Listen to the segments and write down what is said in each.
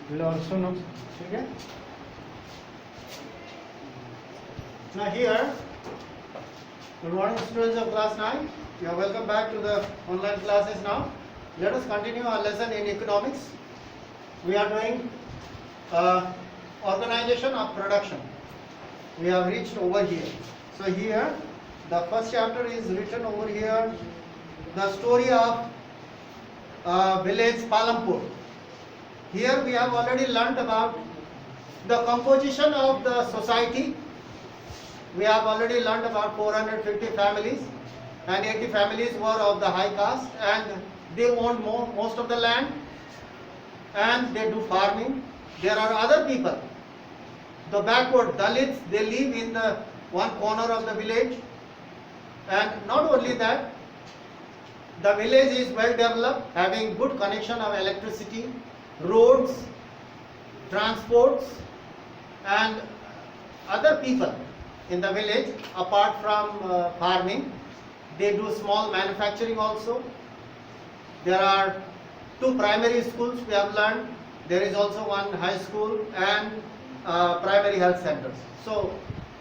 will also know. Okay? Now here, good morning students of class 9. You are welcome back to the online classes now. Let us continue our lesson in economics. We are doing organization of production. We have reached over here. So here, the first chapter is written over here. The story of village Palampur. Here we have already learnt about the composition of the society. We have already learnt about 450 families, and 80 families were of the high caste, and they owned most of the land, and they do farming. There are other people, the backward Dalits, they live in the one corner of the village, and not only that, the village is well developed, having good connection of electricity, roads, transports, and other people in the village, apart from farming, they do small manufacturing also. There are 2 primary schools we have learned. There is also one high school and primary health centers. So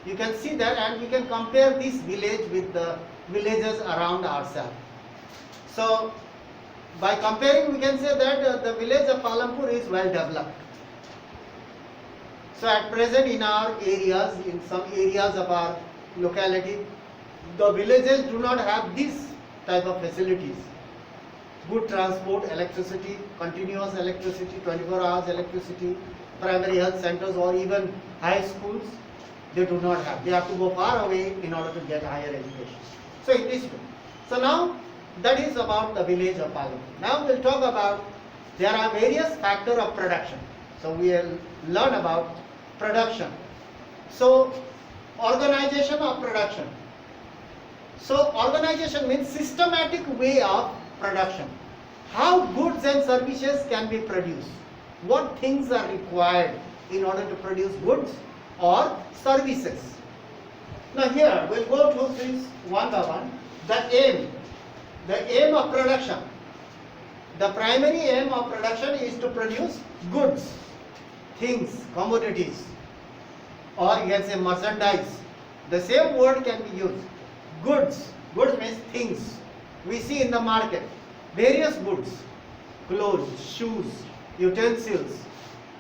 you can see that, and we can compare this village with the villages around ourselves. So by comparing, we can say that the village of Palampur is well developed. So at present in our areas, in some areas of our locality, the villages do not have this type of facilities. Good transport, electricity, continuous electricity, 24 hours electricity, primary health centers or even high schools, they do not have. They have to go far away in order to get higher education. So it is true. So now that is about the village of Palampur. Now we will talk about, there are various factors of production. So we will learn about production. So organization of production. So organization means systematic way of production. How goods and services can be produced. What things are required in order to produce goods or services. Now here we will go through things one by one. The aim of production. The primary aim of production is to produce goods, things, commodities, or you can say merchandise. The same word can be used. Goods. Goods means things. We see in the market various goods, clothes, shoes, utensils,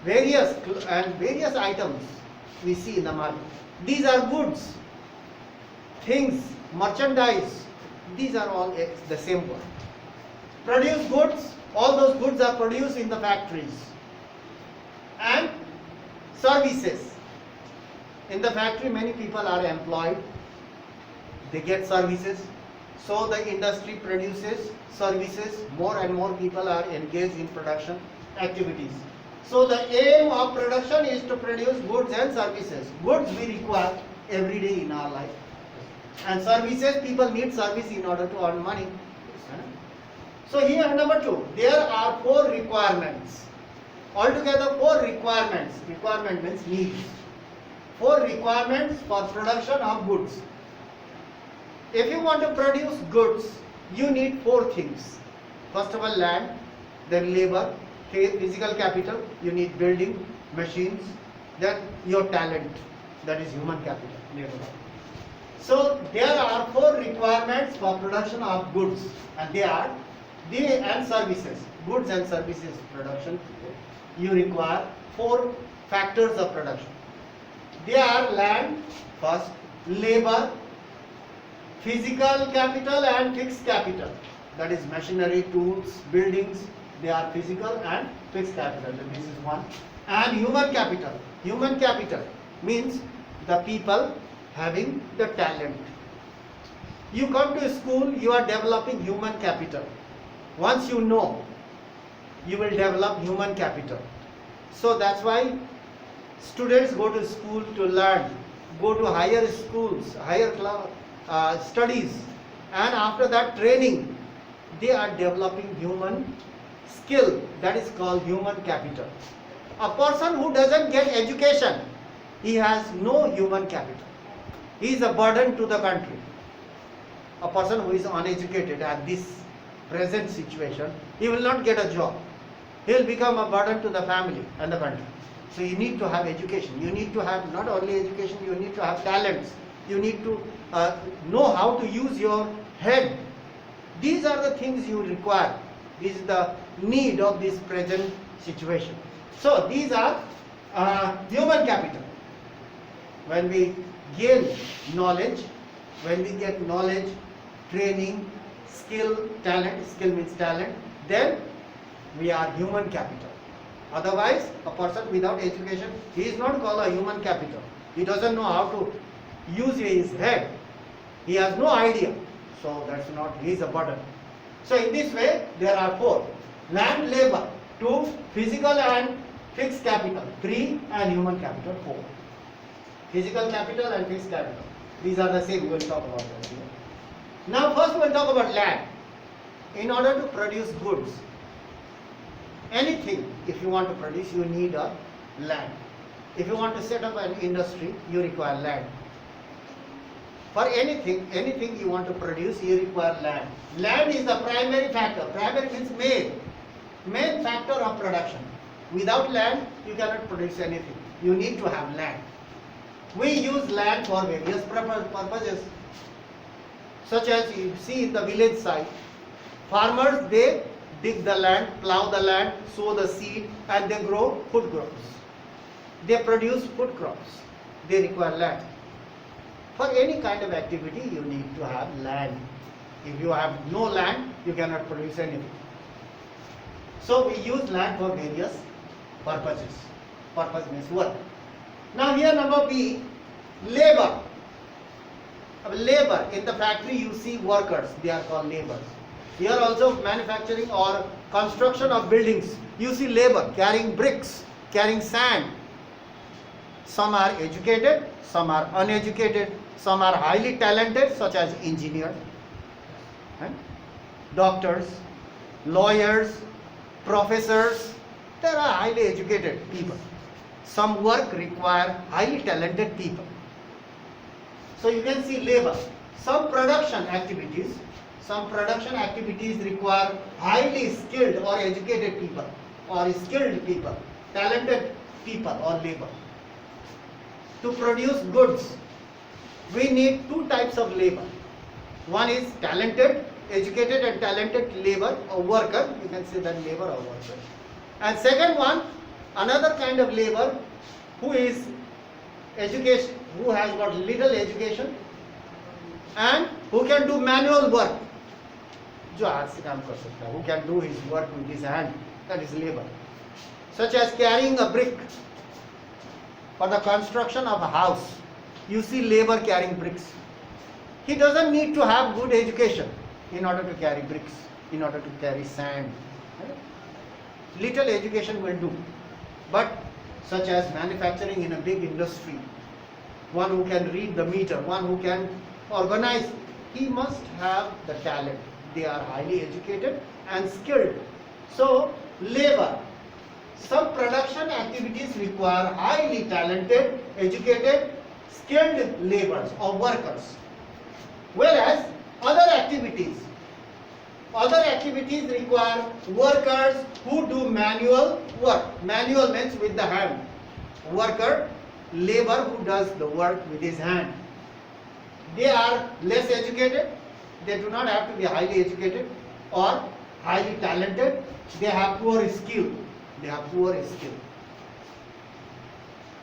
various items we see in the market. These are goods, things, merchandise. These are all the same word. Produce goods, all those goods are produced in the factories. And services. In the factory many people are employed. They get services. So the industry produces services. More and more people are engaged in production activities. So the aim of production is to produce goods and services. Goods we require every day in our life. And services, people need service in order to earn money. So here number 2, there are 4 requirements. Altogether 4 requirements. Requirement means needs. 4 requirements for production of goods. If you want to produce goods, you need 4 things. First of all, land, then labor, physical capital, you need building, machines, then your talent, that is human capital, labor. So there are 4 requirements for production of goods, and and services. Goods and services production, you require 4 factors of production. They are land, first, labor, physical capital and fixed capital. That is machinery, tools, buildings, they are physical and fixed capital. This is one. And human capital. Human capital means the people having the talent. You come to school, you are developing human capital. Once you know, you will develop human capital. So that's why students go to school to learn, go to higher schools, higher studies, and after that training, they are developing human skill, that is called human capital. A person who doesn't get education, he has no human capital. He is a burden to the country. A person who is uneducated at this present situation, he will not get a job. he'll become a burden to the family and the country. So you need to have education. You need to have not only education, you need to have talents. You need to know how to use your head. These are the things you require. This is the need of this present situation. So these are human capital. When we gain knowledge, when we get knowledge, training, skill, talent, skill means talent, then we are human capital. Otherwise, a person without education, he is not called a human capital. He doesn't know how to use his head. He has no idea. So that's not, he is a burden. So in this way, there are four. Land, labor, two, physical and fixed capital, three, and human capital, four. Physical capital and fixed capital. These are the same, we will talk about that. Now first we will talk about land. In order to produce goods, anything, if you want to produce, you need a land. If you want to set up an industry, you require land. For anything you want to produce, you require land. Land is the primary factor. Primary means main factor of production. Without land, you cannot produce anything. You need to have land. We use land for various purposes, such as you see in the village side. Farmers, they dig the land, plow the land, sow the seed, and they grow food crops. They produce food crops. They require land. For any kind of activity, you need to have land. If you have no land, you cannot produce anything. So we use land for various purposes. Purpose means work. Now here number B, labor. Labor, in the factory you see workers, they are called laborers. Here also manufacturing or construction of buildings, you see labor carrying bricks, carrying sand. Some are educated, some are uneducated, some are highly talented, such as engineers, doctors, lawyers, professors. There are highly educated people. Some work require highly talented people. So you can see labor. Some production activities require highly skilled or educated people, or skilled people, talented people or labor. To produce goods, we need two types of labor. One is talented, educated and talented labor or worker. You can say that labor or worker. And second one, another kind of labor who is education, who has got little education and who can do manual work. Who can do his work with his hand, that is labor. Such as carrying a brick. For the construction of a house, you see labor carrying bricks. He doesn't need to have good education in order to carry bricks, in order to carry sand. Little education will do. But such as manufacturing in a big industry, one who can read the meter, one who can organize, he must have the talent. They are highly educated and skilled. So labor, some production activities require highly talented, educated, skilled laborers or workers. Whereas other activities require workers who do manual work. Manual means with the hand. Worker, labor who does the work with his hand. They are less educated. They do not have to be highly educated or highly talented. They have poor skill.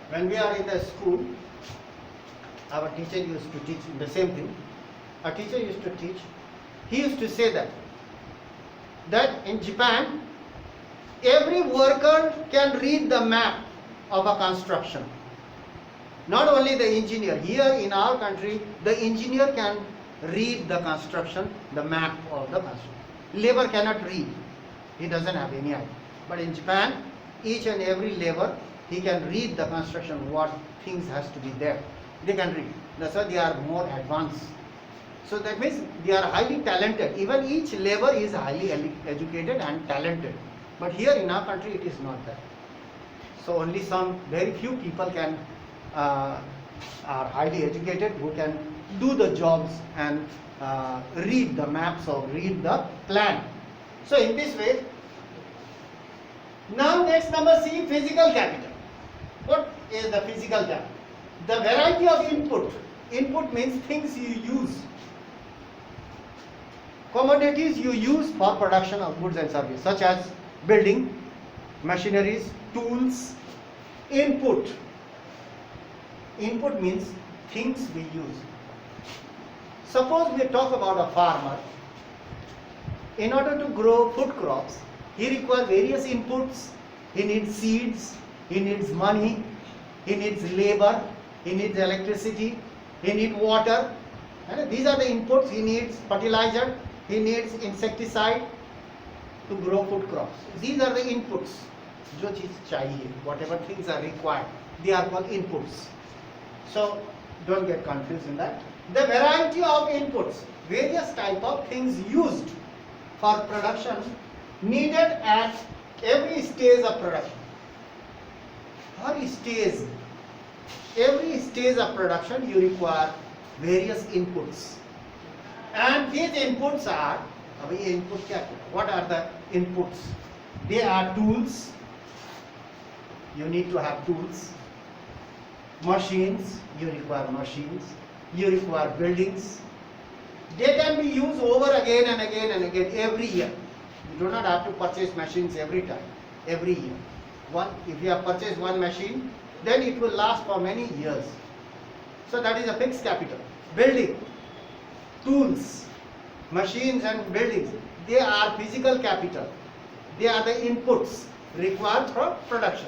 When we are in the school, our teacher used to teach the same thing. Our teacher used to teach. He used to say that in Japan, every worker can read the map of a construction. Not only the engineer. Here in our country, the engineer can read the construction, the map of the construction. Labor cannot read. He doesn't have any idea. But in Japan, each and every labor, he can read the construction, what things has to be there. They can read. That's why they are more advanced. So that means they are highly talented. Even each labor is highly educated and talented. But here in our country, it is not that. So only some very few people can are highly educated, who can do the jobs and read the maps or read the plan. So in this way, Now next number C, physical capital. What is the physical capital? The variety of input. Input means things you use. Commodities you use for production of goods and services, such as building, machineries, tools. Input. Input means things we use. Suppose we talk about a farmer. In order to grow food crops, he requires various inputs. He needs seeds, he needs money, he needs labor, he needs electricity, he needs water. And these are the inputs. He needs fertilizer, he needs insecticide to grow food crops. These are the inputs. जो चीज चाहिए, whatever things are required, they are called inputs. So don't get confused in that. The variety of inputs, various type of things used for production needed at every stage of production. Every stage of production you require various inputs. And these inputs are, what are the inputs? They are tools. You need to have tools. Machines, you require machines. You require buildings. They can be used over again and again and again every year. You do not have to purchase machines every time, every year. If you have purchased one machine, then it will last for many years. So that is a fixed capital. Building, tools, machines and buildings, they are physical capital. They are the inputs required for production.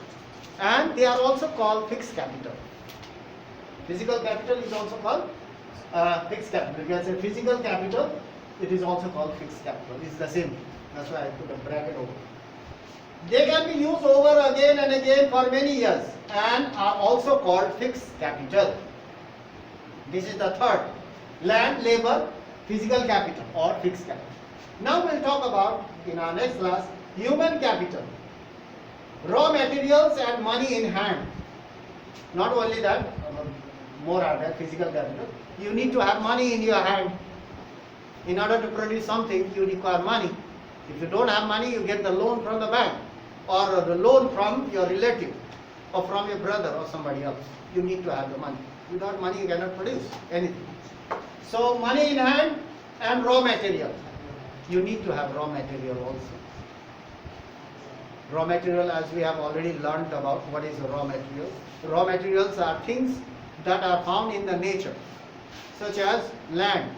And they are also called fixed capital. Physical capital is also called fixed capital. You can say physical capital, it is also called fixed capital. It's the same. That's why I put a bracket over. They can be used over again and again for many years and are also called fixed capital. This is the third. Land, labor, physical capital or fixed capital. Now we'll talk about, in our next class, human capital. Raw materials and money in hand. Not only that, more are there, physical capital. You need to have money in your hand. In order to produce something, you require money. If you don't have money, you get the loan from the bank or the loan from your relative or from your brother or somebody else. You need to have the money. Without money, you cannot produce anything. So money in hand and raw material. You need to have raw material also. Raw material, as we have already learnt about what is raw material. Raw materials are things that are found in the nature, such as land.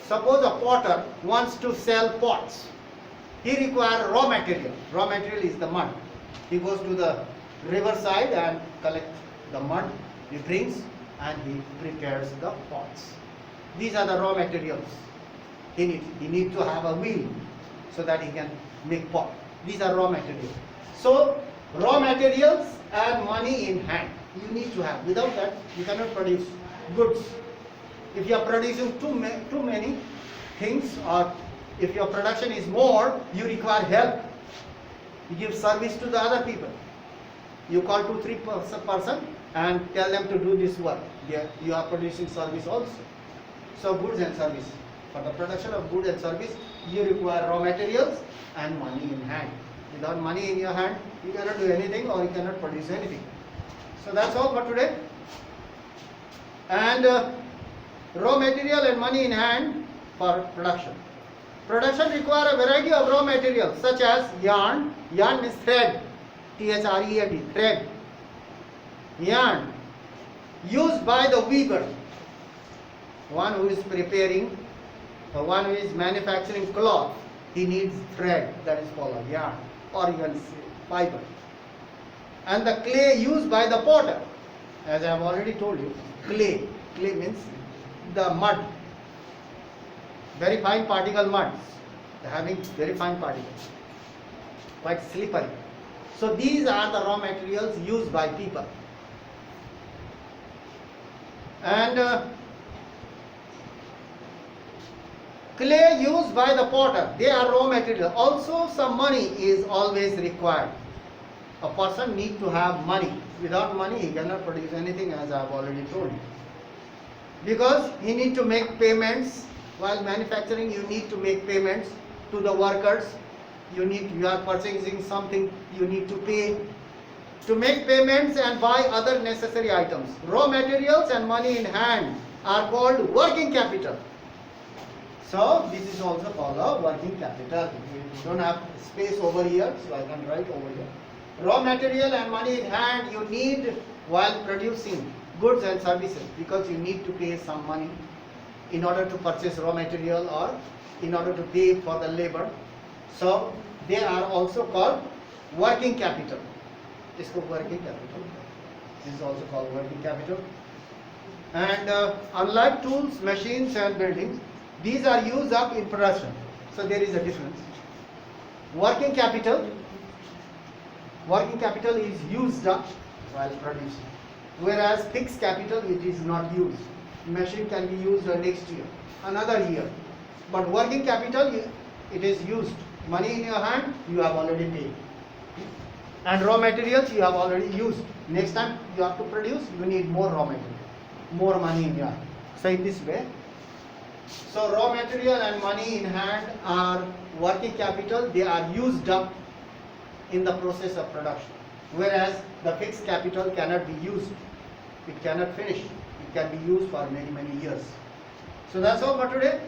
Suppose a potter wants to sell pots. He requires raw material. Raw material is the mud. He goes to the riverside and collects the mud. He brings and he prepares the pots. These are the raw materials. He needs to have a wheel so that he can make pot. These are raw materials. So raw materials and money in hand you need to have. Without that you cannot produce goods. If you are producing too many things, or if your production is more, you require help. You give service to the other people. You call 2-3 person and tell them to do this work. You are producing service also. So goods and service. For the production of goods and service, you require raw materials and money in hand. Without money in your hand, you cannot do anything or you cannot produce anything. So that's all for today. And raw material and money in hand for production. Production requires a variety of raw materials such as yarn. Yarn means thread. T-H-R-E-A-D, thread. Yarn used by the weaver. One who is preparing or one who is manufacturing cloth, he needs thread, that is called a yarn, or you can say fiber. And the clay used by the potter, as I have already told you, clay. Clay means the mud, very fine particle muds, having very fine particles, quite slippery. So these are the raw materials used by people. And clay used by the potter, they are raw material. Also some money is always required. A person needs to have money. Without money he cannot produce anything, as I have already told you. Because he needs to make payments. While manufacturing you need to make payments to the workers. you are purchasing something, you need to pay. To make payments and buy other necessary items. Raw materials and money in hand are called working capital. So this is also called a working capital. We don't have space over here, so I can write over here. Raw material and money in hand you need while producing goods and services, because you need to pay some money in order to purchase raw material or in order to pay for the labor. So they are also called working capital. इसको working capital. This is also called working capital. And unlike tools, machines and buildings, these are used up in production. So there is a difference. Working capital is used up while producing, whereas fixed capital it is not used. Machine can be used next year, another year, but working capital it is used. Money in your hand you have already paid, and raw materials you have already used. Next time you have to produce, you need more raw material, more money in your hand. So in this way, so raw material and money in hand are working capital. They are used up in the process of production, whereas the fixed capital cannot be used. It cannot finish. It can be used for many years. So that's all for today.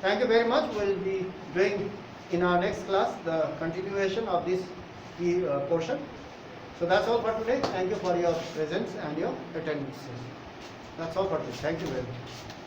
Thank you very much. We'll be doing in our next class the continuation of this portion. So that's all for today. Thank you for your presence and your attendance. That's all for today. Thank you very much.